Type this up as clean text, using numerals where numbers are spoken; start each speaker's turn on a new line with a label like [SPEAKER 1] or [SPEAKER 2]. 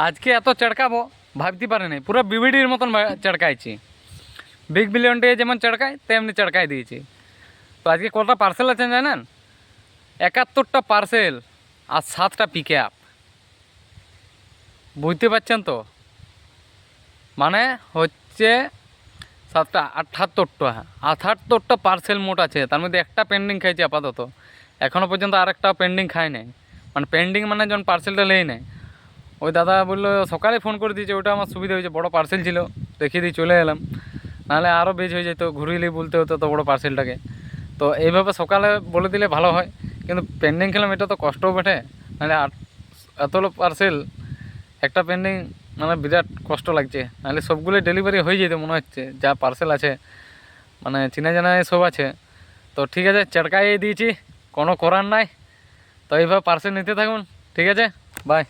[SPEAKER 1] আজকে এত চড়কাবো ভাবতে পারে নাই, পুরো বিবিডির মতন চড়কাইছি। বিগ বিলিয়ন ডে যেমন চড়কায় তেমনি চড়কাই দিয়েছি। তো আজকে কটা পার্সেল আছে জানেন? 71টা পার্সেল আর 7টা পিক আপ। বুঝতে পারছেন তো? মানে হচ্ছে 7টা 78টা পার্সেল মোট আছে, তার মধ্যে একটা পেন্ডিং খাইছি আপাতত। এখনও পর্যন্ত আরেকটা পেন্ডিং খাই নাই। মানে পেন্ডিং মানে যখন পার্সেলটা নেই নেয়, ওই দাদা বললো সকালে ফোন করে দিয়েছে, ওটা আমার সুবিধা হয়েছে, বড় পার্সেল ছিল দেখিয়ে দিয়ে চলে এলাম। নাহলে আরও বেজ হয়ে যেত, ঘুরিয়ে বলতে হতো তো বড়ো পার্সেলটাকে। তো এইভাবে সকালে বলে দিলে ভালো হয়, কিন্তু পেন্ডিং খেলাম এটা তো কষ্টও বটে। নাহলে এতগুলো পার্সেল একটা পেন্ডিং, মানে বিরাট কষ্ট লাগছে। নাহলে সবগুলোই ডেলিভারি হয়ে যেত মনে হচ্ছে, যা পার্সেল আছে, মানে চেনা জানা সব আছে। তো ঠিক আছে, চটকাই দিয়েছি, কোনো করার নাই। তো এইভাবে পার্সেল নিতে থাকুন, ঠিক আছে, বাই।